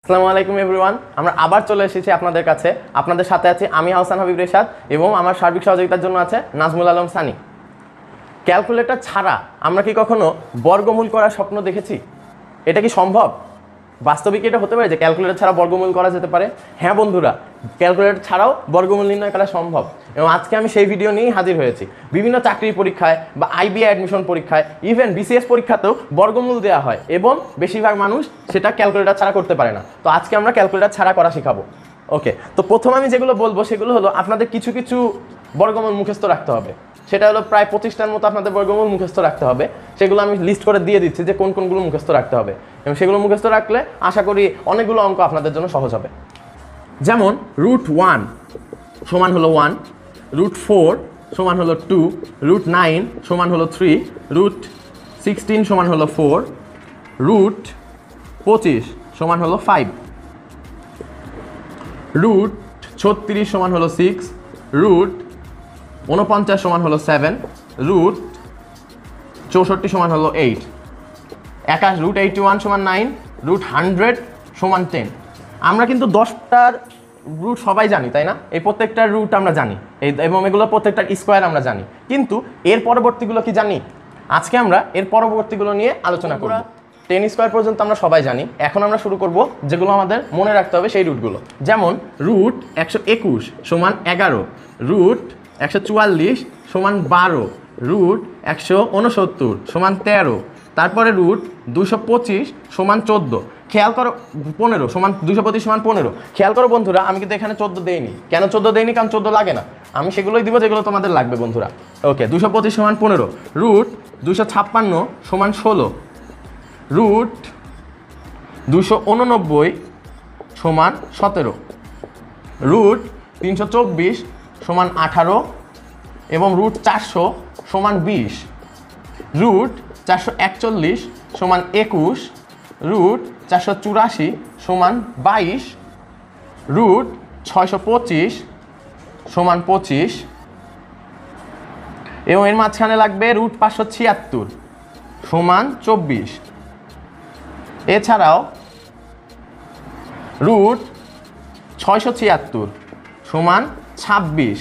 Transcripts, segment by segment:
আসসালামু আলাইকুম এভরিওয়ান। আমরা আবার চলে এসেছি আপনাদের কাছে। আপনাদের সাথে আছি আমি হাসান হাবিব রেশাদ এবং আমার সার্বিক সহযোগিতার জন্য আছে নাজমুল আলম সানি। ক্যালকুলেটর ছাড়া আমরা কি কখনো বর্গমূল করার স্বপ্ন দেখেছি? এটা কি সম্ভব? বাস্তবিক এটা হতে পারে যে ক্যালকুলেটর ছাড়া বর্গমূল করা যেতে পারে? হ্যাঁ বন্ধুরা, ক্যালকুলেটর ছাড়াও বর্গমূল নির্ণয় করা সম্ভব এবং আজকে আমি সেই ভিডিও নিয়েই হাজির হয়েছি। বিভিন্ন চাকরির পরীক্ষায় বা আইবিআই অ্যাডমিশন পরীক্ষায়, ইভেন বিসিএস পরীক্ষাতেও বর্গমূল দেওয়া হয় এবং বেশিরভাগ মানুষ সেটা ক্যালকুলেটর ছাড়া করতে পারে না। তো আজকে আমরা ক্যালকুলেটর ছাড়া করা শেখাবো। ওকে, তো প্রথম আমি যেগুলো বলবো সেগুলো হলো আপনাদের কিছু কিছু বর্গমূল মুখস্থ রাখতে হবে। সেটা হলো প্রায় 25টার মতো আপনাদের বর্গমূল মুখস্থ রাখতে হবে। সেগুলো আমি লিস্ট করে দিয়ে দিচ্ছি যে কোন কোনগুলো মুখস্থ রাখতে হবে এবং সেগুলো মুখস্থ রাখলে আশা করি অনেকগুলো অঙ্ক আপনাদের জন্য সহজ হবে। যেমন √1 সমান হলো 1, √4 সমান হলো 2, √9 সমান হলো 3, √16 সমান হলো 4, √25 সমান হলো 5, √36 সমান হলো 6, √49 সমান হলো 7, √64 সমান হলো 8, √81 সমান 9, √100 সমান 10। আমরা কিন্তু 10টার রুট সবাই জানি, তাই না? এই প্রত্যেকটার রুট আমরা জানি এবং এগুলো প্রত্যেকটার স্কোয়ার আমরা জানি, কিন্তু এর পরবর্তীগুলো কি জানি? আজকে আমরা এর পরবর্তীগুলো নিয়ে আলোচনা করব। 10 স্কোয়ার পর্যন্ত আমরা সবাই জানি। এখন আমরা শুরু করব যেগুলো আমাদের মনে রাখতে হবে সেই রুটগুলো। যেমন √121 সমান 11, √144 সমান 12, √169 সমান 13, তারপরে √225 সমান 14। খেয়াল করো 15 সমান 225 সমান 15। খেয়াল করো বন্ধুরা, আমি কিন্তু এখানে 14 দেইনি। কেন 14 দেইনি? কারণ 14 লাগে না। আমি সেগুলোই দিব যেগুলো তোমাদের লাগবে বন্ধুরা। ওকে, 225 সমান 15, √256 সমান 16, √289 সমান 17, √324 সমান 18 এবং √400 সমান 20, √441 সমান 21, √484 সমান 22, √625 সমান 25 এবং এর মাঝখানে লাগবে √576 সমান 24। এছাড়াও √676 সমান 26,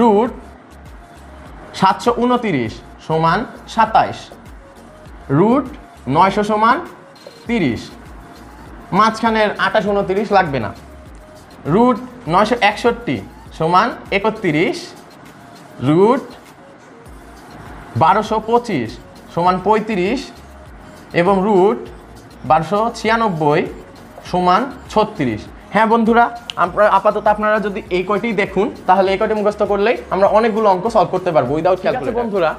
√729 সমান 27, √900 সমান 30, মাঝখানের 28 29 লাগবে না, √961 সমান 31, √1225 সমান 35 এবং √1296 সমান 36। হ্যাঁ বন্ধুরা, আপাতত আপনারা যদি এই কয়টি দেখুন তাহলে এই কয়টি মুখস্থ করলেই আমরা অনেকগুলো অঙ্ক সলভ করতে পারবো উইদাউট ক্যালকুলেটর। বন্ধুরা,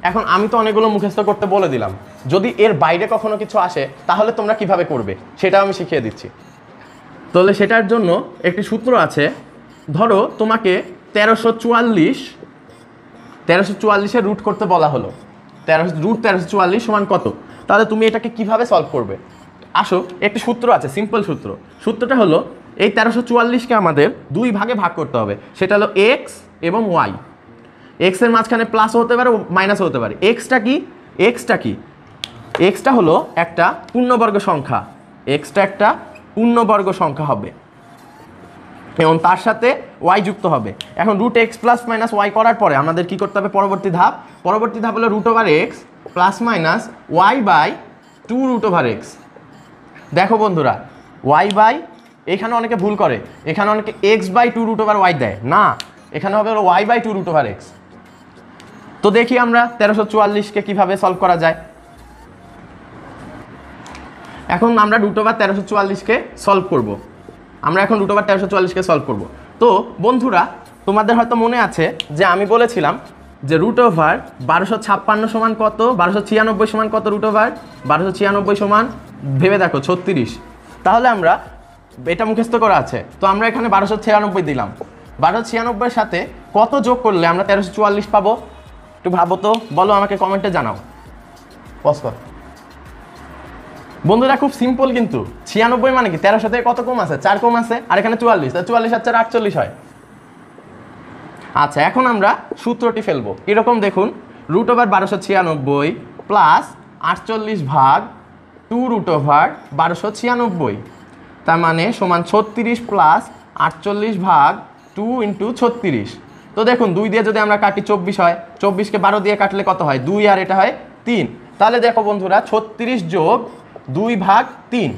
এখন আমি তো অনেকগুলো মুখস্থ করতে বলে দিলাম, যদি এর বাইরে কখনো কিছু আসে তাহলে তোমরা কিভাবে করবে সেটা আমি শিখিয়ে দিচ্ছি। তাহলে সেটার জন্য একটি সূত্র আছে। ধরো তোমাকে 1344-এর রুট করতে বলা হলো। √1344 সমান কত? তাহলে তুমি এটাকে কিভাবে সলভ করবে? আসো, একটি সূত্র আছে, সিম্পল সূত্র। সূত্রটা হলো এই 1344কে আমাদের দুই ভাগে ভাগ করতে হবে। সেটা হলো এক্স এবং ওয়াই। এক্সের মাঝখানে প্লাস হতে পারে, মাইনাস হতে পারে। এক্সটা কি? এক্সটা হলো একটা পূর্ণবর্গ সংখ্যা। এক্সটা একটা পূর্ণবর্গ সংখ্যা হবে এবং তার সাথে ওয়াই যুক্ত হবে। এখন √x প্লাস মাইনাস ওয়াই করার পরে আমাদের কি করতে হবে? পরবর্তী ধাপ হলো √x plus minus y by 2√x। দেখো বন্ধুরা, ওয়াই বাই, এখানে অনেকে ভুল করে, এখানে অনেকে x বাই 2√y দেয় না, এখানে হবে হলো ওয়াই বাই 2√x। তো দেখি আমরা 1344কে কিভাবে সলভ করা যায়। এখন আমরা √1344কে সলভ করব। তো বন্ধুরা, তোমাদের হয়তো মনে আছে যে আমি বলেছিলাম যে √1256 সমান কত, 1296 সমান কত, √1296 সমান ভেবে দেখো 36। তাহলে আমরা এটা মুখস্থ করা আছে, তো আমরা এখানে 1296 দিলাম। 1296 সাথে কত যোগ করলে আমরা 1344 পাবো? একটু ভাবো তো, বলো, আমাকে কমেন্টে জানাও। বন্ধুরা খুব সিম্পল, কিন্তু 96 মানে কি? 1300 থেকে কত কম আছে? 4 কম আছে, আর এখানে 44, 44 আর 4 48 হয়। আচ্ছা, এখন আমরা সূত্রটি ফেলবো। কিরকম দেখুন, √1296 প্লাস 48 ভাগ 2√1296, তার মানে সমান 36 প্লাস 48 ভাগ 2 ইন্টু 36। তো দেখুন 2 দিয়ে যদি আমরা কাটি 24 হয়, 24কে 12 দিয়ে কাটলে কত হয়? 2 আর এটা হয় 3। তাহলে দেখো বন্ধুরা 36 যোগ 2/3।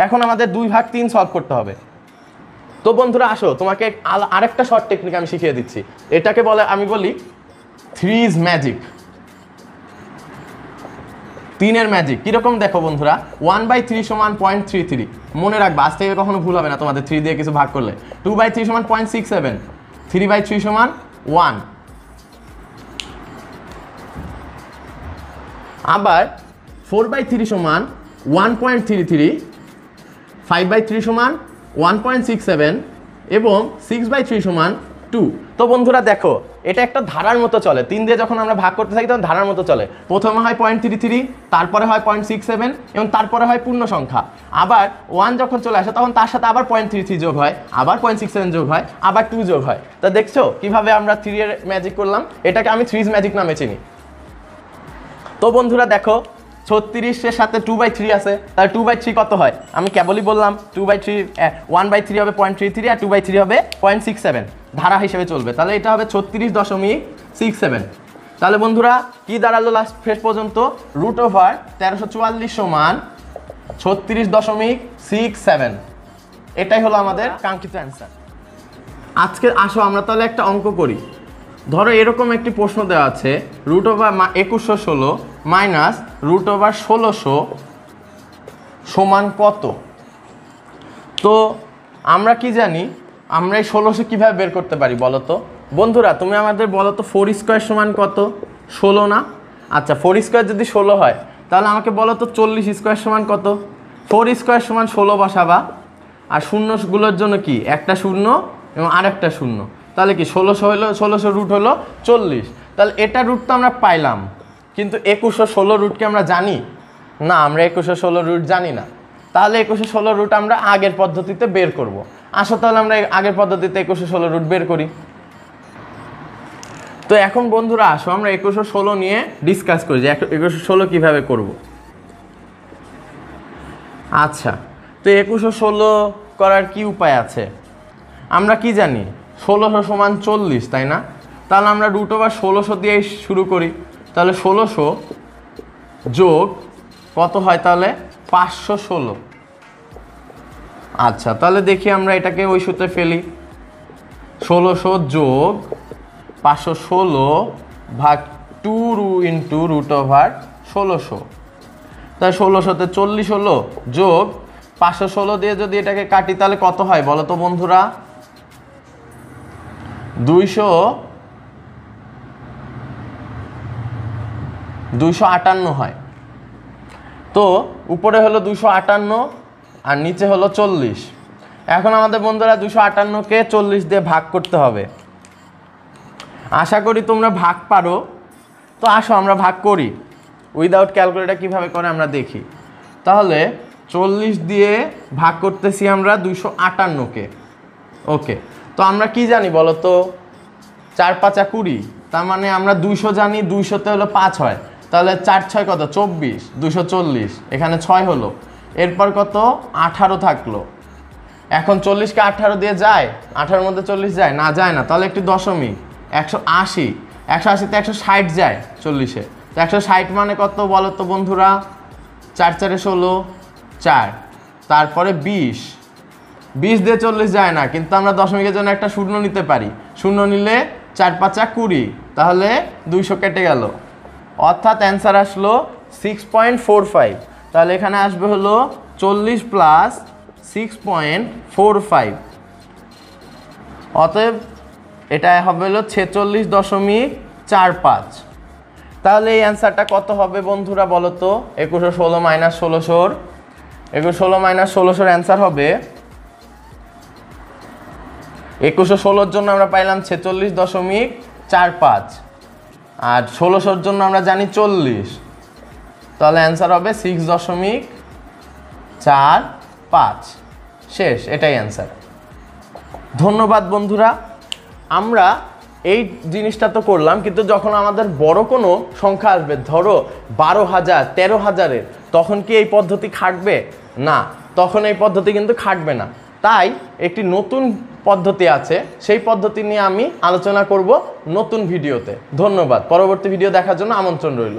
এখন আমাদের 2/3 সলভ করতে হবে। তো বন্ধুরা আসো তোমাকে আরেকটা শর্ট টেকনিক আমি শিখিয়ে দিচ্ছি। এটাকে বলে, আমি বলি 3's ম্যাজিক, 3-এর ম্যাজিক। কীরকম দেখো বন্ধুরা, 1/3 সমান 0.33। মনে রাখবা, আজ থেকে কখনো ভুল হবে না তোমাদের 3 দিয়ে কিছু ভাগ করলে। 2/3 সমান 0.67, 3/3 সমান 1। আবার 4/3 সমান 1.33, 5/3 সমান 1.67 এবং 6/3 সমান 2। তো বন্ধুরা দেখো, এটা একটা ধারার মতো চলে। 3 দিয়ে যখন আমরা ভাগ করতে থাকি তখন ধারার মতো চলে। প্রথমে হয় 0.33, তারপরে হয় 0.67 এবং তারপরে হয় পূর্ণ সংখ্যা। আবার 1 যখন চলে আসে তখন তার সাথে আবার 0.33 যোগ হয়, আবার 0.67 যোগ হয়, আবার 2 যোগ হয়। তা দেখছো কিভাবে আমরা 3-এর ম্যাজিক করলাম? এটাকে আমি 3's ম্যাজিক নামে চিনি। তো বন্ধুরা দেখো, 36-এর সাথে 2/3 আছে, তাহলে 2/3 কত হয়? আমি কেবলই বললাম 2/3, 1/3 হবে 0.33 আর 2/3 হবে 0.67, ধারা হিসেবে চলবে। তাহলে এটা হবে 36.67। তাহলে বন্ধুরা কি দাঁড়ালো লাস্ট শেষ পর্যন্ত? √1344 সমান 36.67। এটাই হলো আমাদের কাঙ্ক্ষিত অ্যান্সার। আজকে আসো আমরা তাহলে একটা অঙ্ক করি। ধরো এরকম একটি প্রশ্ন দেওয়া আছে, √2116 মাইনাস √1600 সমান কত? তো আমরা কি জানি, আমরা এই 1600 কীভাবে বের করতে পারি বলো তো? বন্ধুরা তুমি আমাদের বলো তো 4² সমান কত? 16 না? আচ্ছা 4² যদি 16 হয় তাহলে আমাকে বলো তো 40² সমান কত? 4² সমান 16 বসাবা, আর শূন্যগুলোর জন্য কি একটা শূন্য এবং আরেকটা শূন্য, তাহলে কি 1600 হলো, 1600 রুট হলো 40। তাহলে এটা রুট তো আমরা পাইলাম, কিন্তু 2116 রুটকে আমরা জানি না, আমরা 2116 রুট জানি না। তাহলে 2116 রুট আমরা আগের পদ্ধতিতে বের করব। আসো তাহলে আমরা আগের পদ্ধতিতে 2116 রুট বের করি। তো এখন বন্ধুরা আসো আমরা 2116 নিয়ে ডিসকাস করি যে 2116 কিভাবে করব। আচ্ছা, তো 2116 করার কি উপায় আছে? আমরা কি জানি 1600 সমান 40, তাই না? তাহলে আমরা √1600 দিয়ে শুরু করি। তাহলে 1600 যোগ কত হয়? তাহলে 516। আচ্ছা তাহলে দেখি আমরা এটাকে ওই সূত্রে ফেলি। 1600 যোগ 516 ভাগ 2 ইন্টু √1600। তাহলে 1600তে 40 হলো, যোগ 516 দিয়ে যদি এটাকে কাটি তাহলে কত হয় বলো তো বন্ধুরা? 258 হয়। তো উপরে হলো 258 আর নিচে হলো 40। এখন আমাদের বন্ধুরা 258কে 40 দিয়ে ভাগ করতে হবে। আশা করি তোমরা ভাগ পারো। তো আসো আমরা ভাগ করি। উইদাউট ক্যালকুলেটর কিভাবে করে আমরা দেখি। তাহলে 40 দিয়ে ভাগ করতেছি আমরা 258কে। ওকে, তো আমরা কি জানি বলো তো? 4 × 5 = 20, তার মানে আমরা 200 জানি, 200তে হলো 5 হয়, তাহলে 4 × 6 কত? 24, 240, এখানে 6 হলো, এরপর কত? 18 থাকলো। এখন 40কে 18 দিয়ে যায়? 18-এর মধ্যে 40 যায় না? যায় না। তাহলে একটি দশমিক 180, 180তে 160 যায় 40-এ, তো 160 মানে কত বলো তো বন্ধুরা? 4 × 4 = 16, 4, তারপরে 20 দিয়ে 40 যায় না, কিন্তু আমরা দশমিকের জন্য একটা শূন্য নিতে পারি। শূন্য নিলে 4 × 5 = 20, তাহলে 200 কেটে গেল, অর্থাৎ অ্যান্সার আসলো 6.45। তাহলে এখানে আসবে হলো 40 প্লাস 6.45, অতএব এটা হবে হলো 46.45। তাহলে এই অ্যান্সারটা কত হবে বন্ধুরা বলো তো? 2116 মাইনাস 1600, 2116 মাইনাস 1600 অ্যান্সার হবে 2116-র জন্য আমরা পাইলাম 46.45, আর 1600-র জন্য আমরা জানি 40, তাহলে অ্যান্সার হবে 6.45। শেষ, এটাই অ্যান্সার। ধন্যবাদ বন্ধুরা। আমরা এই জিনিসটা তো করলাম, কিন্তু যখন আমাদের বড় কোনো সংখ্যা আসবে, ধরো 12,000 13,000-এর, তখন কি এই পদ্ধতি খাটবে না? তখন এই পদ্ধতি কিন্তু খাটবে না। তাই একটি নতুন পদ্ধতি আছে, সেই পদ্ধতি নিয়ে আমি আলোচনা করব নতুন ভিডিওতে। ধন্যবাদ। পরবর্তী ভিডিও দেখার জন্য আমন্ত্রণ রইল।